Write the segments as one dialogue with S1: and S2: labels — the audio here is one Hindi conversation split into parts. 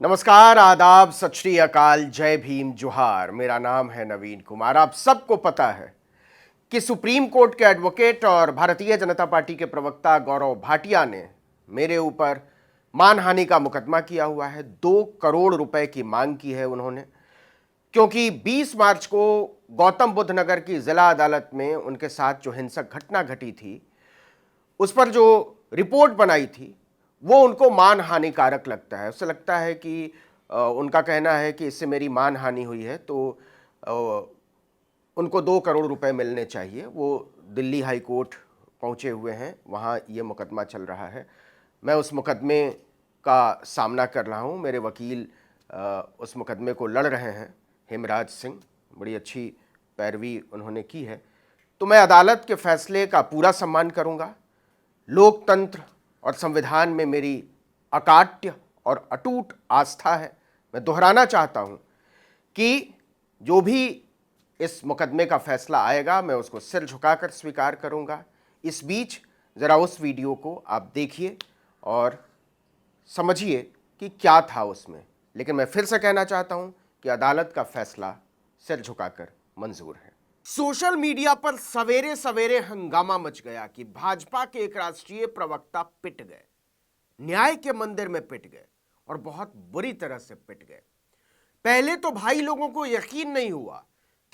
S1: नमस्कार, आदाब, सत श्री अकाल, जय भीम, जोहार। मेरा नाम है नवीन कुमार। आप सबको पता है कि सुप्रीम कोर्ट के एडवोकेट और भारतीय जनता पार्टी के प्रवक्ता गौरव भाटिया ने मेरे ऊपर मानहानि का मुकदमा किया हुआ है। 2 करोड़ रुपए की मांग की है उन्होंने, क्योंकि 20 मार्च को गौतम बुद्ध नगर की जिला अदालत में उनके साथ जो हिंसक घटना घटी थी, उस पर जो रिपोर्ट बनाई थी वो उनको मानहानि कारक लगता है। उससे लगता है कि उनका कहना है कि इससे मेरी मानहानि हुई है, तो उनको 2 करोड़ रुपए मिलने चाहिए। वो दिल्ली हाई कोर्ट पहुंचे हुए हैं, वहां ये मुकदमा चल रहा है। मैं उस मुकदमे का सामना कर रहा हूं। मेरे वकील उस मुकदमे को लड़ रहे हैं, हेमराज सिंह। बड़ी अच्छी पैरवी उन्होंने की है। तो मैं अदालत के फैसले का पूरा सम्मान करूंगा। लोकतंत्र और संविधान में मेरी अकाट्य और अटूट आस्था है। मैं दोहराना चाहता हूं कि जो भी इस मुकदमे का फैसला आएगा, मैं उसको सिर झुकाकर स्वीकार करूंगा। इस बीच ज़रा उस वीडियो को आप देखिए और समझिए कि क्या था उसमें। लेकिन मैं फिर से कहना चाहता हूं कि अदालत का फैसला सिर झुकाकर मंजूर है। सोशल मीडिया पर सवेरे सवेरे हंगामा मच गया कि भाजपा के एक राष्ट्रीय प्रवक्ता पिट गए, न्याय के मंदिर में पिट गए और बहुत बुरी तरह से पिट गए। पहले तो भाई लोगों को यकीन नहीं हुआ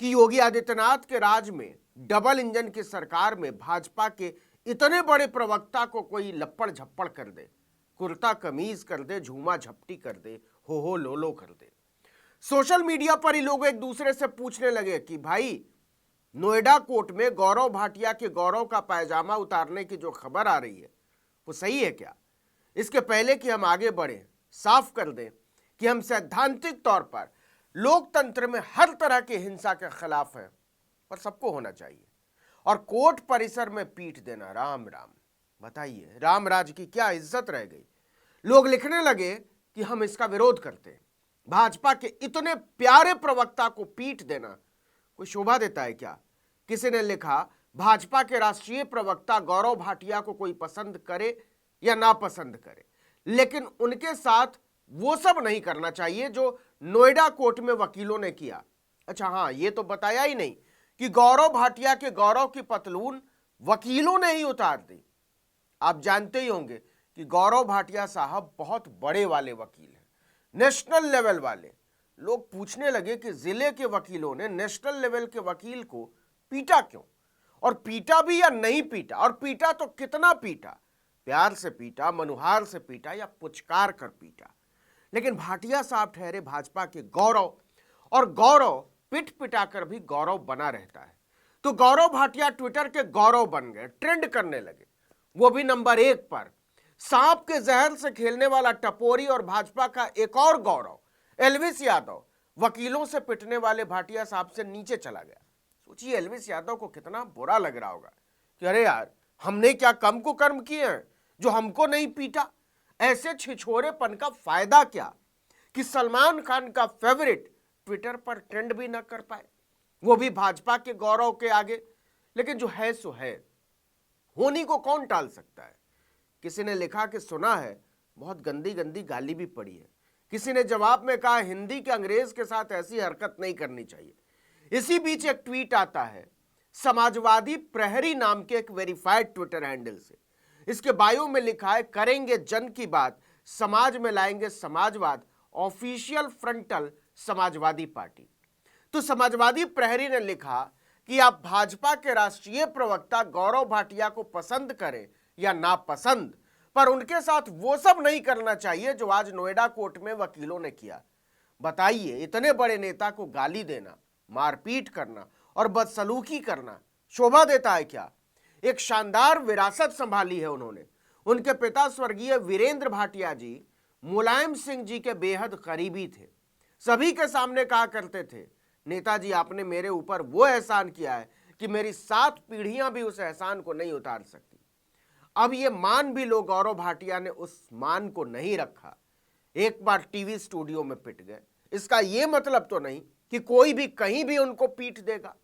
S1: कि योगी आदित्यनाथ के राज में, डबल इंजन की सरकार में भाजपा के इतने बड़े प्रवक्ता को कोई लप्पड़ झप्पड़ कर दे, कुर्ता कमीज कर दे, झूमा झपटी कर दे, हो लो कर दे। सोशल मीडिया पर ही लोग एक दूसरे से पूछने लगे कि भाई, नोएडा कोर्ट में गौरव भाटिया के गौरव का पायजामा उतारने की जो खबर आ रही है वो सही है क्या? इसके पहले कि हम आगे बढ़े, साफ कर दें कि हम सैद्धांतिक तौर पर लोकतंत्र में हर तरह की हिंसा के खिलाफ हैं, पर सबको होना चाहिए। और कोर्ट परिसर में पीट देना, राम राम, बताइए राम राज की क्या इज्जत रह गई? लोग लिखने लगे कि हम इसका विरोध करते हैं। भाजपा के इतने प्यारे प्रवक्ता को पीट देना कोई शोभा देता है क्या? किसी ने लिखा, भाजपा के राष्ट्रीय प्रवक्ता गौरव भाटिया को कोई पसंद करे या ना पसंद करे, लेकिन उनके साथ वो सब नहीं करना चाहिए जो नोएडा कोर्ट में वकीलों ने किया। अच्छा हाँ, ये तो बताया ही नहीं कि गौरव भाटिया के गौरव की पतलून वकीलों ने ही उतार दी। आप जानते ही होंगे कि गौरव भाटिया साहब बहुत बड़े वाले वकील हैं, नेशनल लेवल वाले। लोग पूछने लगे कि जिले के वकीलों ने नेशनल लेवल के वकील को पीटा क्यों, और पीटा भी या नहीं पीटा, और पीटा तो कितना पीटा, प्यार से पीटा, मनुहार से पीटा या पुचकार कर पीटा। लेकिन भाटिया साहब ठहरे भाजपा के गौरव, और गौरव पिट पिटाकर भी गौरव बना रहता है। तो गौरव भाटिया ट्विटर के गौरव बन गए, ट्रेंड करने लगे, वो भी नंबर 1 पर। सांप के जहर से खेलने वाला टपोरी और भाजपा का एक और गौरव एलविस यादव वकीलों से पिटने वाले भाटिया साहब से नीचे चला गया। सोचिए एलविस यादव को कितना बुरा लग रहा होगा कि अरे यार, हमने क्या कम को कर्म किए हैं जो हमको नहीं पीटा? ऐसे छिछोरेपन का फायदा क्या कि सलमान खान का फेवरेट ट्विटर पर ट्रेंड भी ना कर पाए, वो भी भाजपा के गौरव के आगे। लेकिन जो है सो है, होनी को कौन टाल सकता है? किसी ने लिखा कि सुना है बहुत गंदी गंदी गाली भी पड़ी है। किसी ने जवाब में कहा, हिंदी के अंग्रेज के साथ ऐसी हरकत नहीं करनी चाहिए। इसी बीच एक ट्वीट आता है समाजवादी प्रहरी नाम के एक वेरीफाइड ट्विटर हैंडल से। इसके बायो में लिखा है, करेंगे जन की बात, समाज में लाएंगे समाजवाद, ऑफिशियल फ्रंटल समाजवादी पार्टी। तो समाजवादी प्रहरी ने लिखा कि आप भाजपा के राष्ट्रीय प्रवक्ता गौरव भाटिया को पसंद करें या ना पसंद, पर उनके साथ वो सब नहीं करना चाहिए जो आज नोएडा कोर्ट में वकीलों ने किया। बताइए, इतने बड़े नेता को गाली देना, मारपीट करना और बदसलूकी करना शोभा देता है क्या? एक शानदार विरासत संभाली है उन्होंने। उनके पिता स्वर्गीय वीरेंद्र भाटिया जी मुलायम सिंह जी के बेहद करीबी थे। सभी के सामने कहा करते थे, नेताजी आपने मेरे ऊपर वो एहसान किया है कि मेरी 7 पीढ़ियां भी उस एहसान को नहीं उतार सकती। अब ये मान भी लो, गौरव भाटिया ने उस मान को नहीं रखा, एक बार टीवी स्टूडियो में पिट गए। इसका ये मतलब तो नहीं कि कोई भी कहीं भी उनको पीट देगा।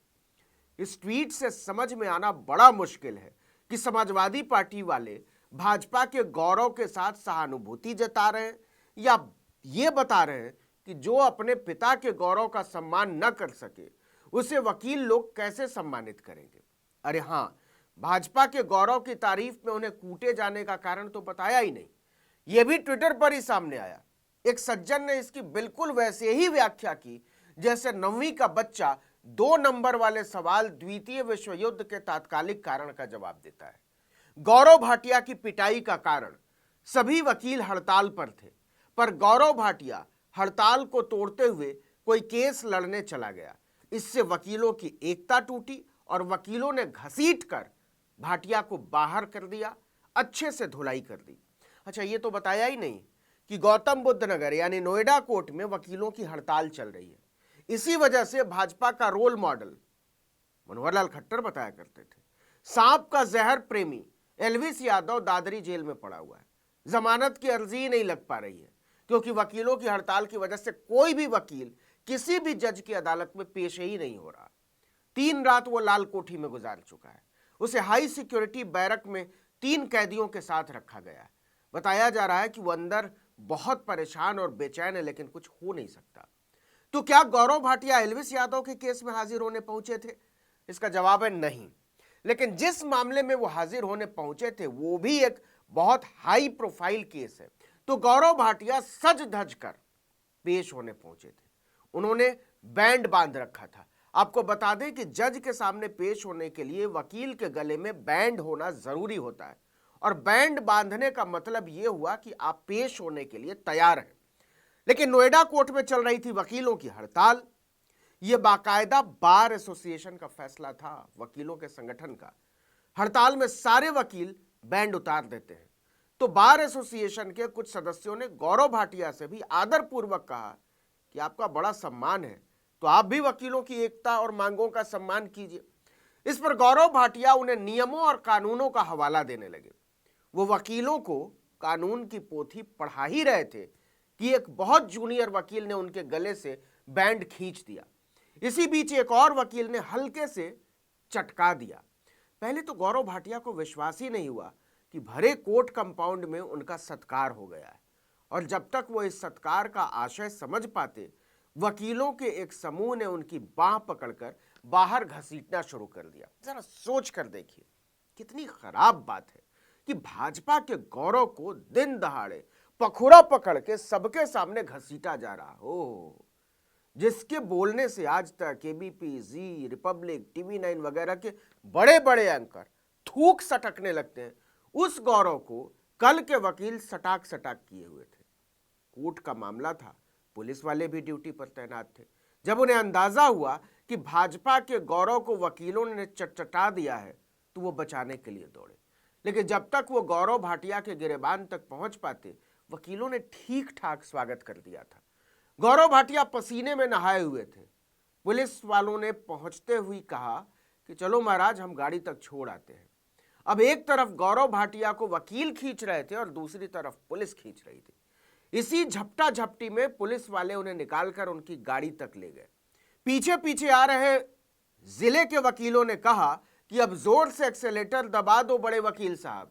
S1: इस ट्वीट से समझ में आना बड़ा मुश्किल है कि समाजवादी पार्टी वाले भाजपा के गौरव के साथ सहानुभूति जता रहे हैं या ये बता रहे हैं कि जो अपने पिता के गौरव का सम्मान न कर सके उसे वकील लोग कैसे सम्मानित करेंगे। अरे हां, भाजपा के गौरव की तारीफ में उन्हें कूटे जाने का कारण तो बताया ही नहीं। यह भी ट्विटर पर ही सामने आया। एक सज्जन ने इसकी बिल्कुल वैसे ही व्याख्या की जैसे 9वीं का बच्चा 2 नंबर वाले सवाल द्वितीय विश्व युद्ध के तात्कालिक कारण का जवाब देता है। गौरव भाटिया की पिटाई का कारण सभी वकील हड़ताल पर थे, पर गौरव भाटिया हड़ताल को तोड़ते हुए कोई केस लड़ने चला गया। इससे वकीलों की एकता टूटी और वकीलों ने घसीट कर भाटिया को बाहर कर दिया, अच्छे से धुलाई कर दी। अच्छा, ये तो बताया ही नहीं कि गौतम बुद्ध नगर यानी नोएडा कोर्ट में वकीलों की हड़ताल चल रही है। इसी वजह से भाजपा का रोल मॉडल मनोहर लाल खट्टर बताया करते थे, सांप का जहर प्रेमी एलविस यादव दादरी जेल में पड़ा हुआ है। जमानत की अर्जी ही नहीं लग पा रही है क्योंकि वकीलों की हड़ताल की वजह से कोई भी वकील किसी भी जज की अदालत में पेश ही नहीं हो रहा। 3 रात वो लाल कोठी में गुजार चुका है। उसे हाई सिक्योरिटी बैरक में 3 कैदियों के साथ रखा गया है। बताया जा रहा है कि वो अंदर बहुत परेशान और बेचैन है, लेकिन कुछ हो नहीं सकता। तो क्या गौरव भाटिया एलविस यादव के केस में हाजिर होने पहुंचे थे? इसका जवाब है नहीं। लेकिन जिस मामले में वो हाजिर होने पहुंचे थे वो भी एक बहुत हाई प्रोफाइल केस है। तो गौरव भाटिया सज धज कर पेश होने पहुंचे थे। उन्होंने बैंड बांध रखा था। आपको बता दें कि जज के सामने पेश होने के लिए वकील के गले में बैंड होना जरूरी होता है, और बैंड बांधने का मतलब यह हुआ कि आप पेश होने के लिए तैयार हैं। लेकिन नोएडा कोर्ट में चल रही थी वकीलों की हड़ताल। यह बाकायदा बार एसोसिएशन का फैसला था, वकीलों के संगठन का। हड़ताल में सारे वकील बैंड उतार देते हैं। तो बार एसोसिएशन के कुछ सदस्यों ने गौरव भाटिया से भी आदरपूर्वक कहा कि आपका बड़ा सम्मान है, तो आप भी वकीलों की एकता और मांगों का सम्मान कीजिए। इस पर गौरव भाटिया उन्हें नियमों और कानूनों का हवाला देने लगे। वो वकीलों को कानून की पोथी पढ़ा ही रहे थे कि एक बहुत जूनियर वकील ने उनके गले से बैंड खींच दिया। इसी बीच एक और वकील ने हल्के से चटका दिया। पहले तो गौरव भाटिया को विश्वास ही नहीं हुआ कि भरे कोर्ट कंपाउंड में उनका सत्कार हो गया है, और जब तक वो इस सत्कार का आशय समझ पाते, वकीलों के एक समूह ने उनकी बाह पकड़कर बाहर घसीटना शुरू कर दिया। जरा सोच कर देखिए, कितनी खराब बात है कि भाजपा के गौरव को दिन दहाड़े पखुड़ा पकड़ के सबके सामने घसीटा जा रहा हो। जिसके बोलने से आज तक एबीपी, जी, रिपब्लिक, टीवी9 वगैरह के बड़े बड़े एंकर थूक सटकने लगते हैं, उस गौरव को कल के वकील सटाक सटाक किए हुए थे। कोर्ट का मामला था, पुलिस वाले भी ड्यूटी पर तैनात थे। जब उन्हें अंदाजा हुआ कि भाजपा के गौरव को वकीलों ने चटचटा दिया है, तो वो बचाने के लिए दौड़े। लेकिन जब तक वो गौरव भाटिया के गिरेबान तक पहुंच पाते, वकीलों ने ठीक ठाक स्वागत कर दिया था। गौरव भाटिया पसीने में नहाए हुए थे। पुलिस वालों ने पहुंचते हुए कहा कि चलो महाराज, हम गाड़ी तक छोड़ आते हैं। अब एक तरफ गौरव भाटिया को वकील खींच रहे थे और दूसरी तरफ पुलिस खींच रही थी। इसी झपटा झपटी में पुलिस वाले उन्हें निकालकर उनकी गाड़ी तक ले गए। पीछे पीछे आ रहे जिले के वकीलों ने कहा कि अब जोर से एक्सेलेटर दबा दो बड़े वकील साहब,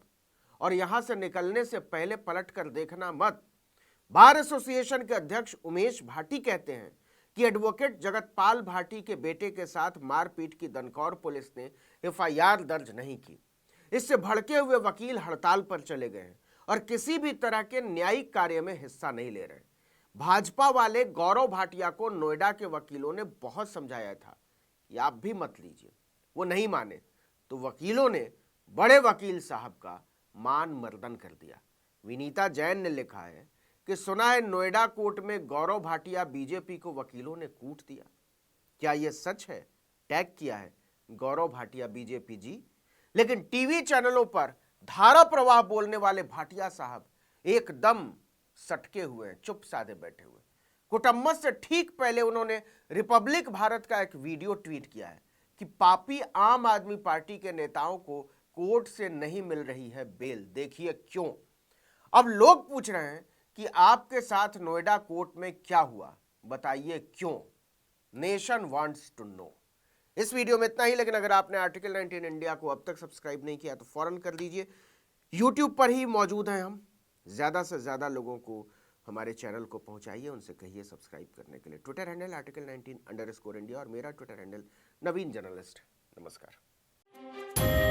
S1: और यहां से निकलने से पहले पलट कर देखना मत। बार एसोसिएशन के अध्यक्ष उमेश भाटी कहते हैं कि एडवोकेट जगतपाल भाटी के बेटे के साथ मारपीट की दनकौर पुलिस ने एफआईआर दर्ज नहीं की। इससे भड़के हुए वकील हड़ताल पर चले गए हैं और किसी भी तरह के न्यायिक कार्य में हिस्सा नहीं ले रहे। भाजपा वाले गौरव भाटिया को नोएडा के वकीलों ने बहुत समझाया था कि आप भी मत लीजिए। वो नहीं माने तो वकीलों ने बड़े वकील साहब का मान मर्दन कर दिया। विनीता जैन ने लिखा है कि सुना है नोएडा कोर्ट में गौरव भाटिया बीजेपी को वकीलों ने कूट दिया। क्या यह सच है? टैग किया है गौरव भाटिया बीजेपी जी। लेकिन टीवी चैनलों पर धारा प्रवाह बोलने वाले भाटिया साहब एकदम सटके हुए हैं, चुप साधे बैठे हुए। कुटुंबस से ठीक पहले उन्होंने रिपब्लिक भारत का एक वीडियो ट्वीट किया है कि पापी आम आदमी पार्टी के नेताओं को कोर्ट से नहीं मिल रही है बेल, देखिए क्यों। अब लोग पूछ रहे हैं कि आपके साथ नोएडा कोर्ट में क्या हुआ, बताइए क्यों। Nation wants to know. इस वीडियो में इतना ही, लेकिन अगर आपने आर्टिकल 19 इंडिया को अब तक सब्सक्राइब नहीं किया तो फौरन कर दीजिए। यूट्यूब पर ही मौजूद हैं हम, ज़्यादा से ज़्यादा लोगों को हमारे चैनल को पहुंचाइए, उनसे कहिए सब्सक्राइब करने के लिए। ट्विटर हैंडल article19_India और मेरा ट्विटर हैंडल नवीन जर्नलिस्ट। नमस्कार।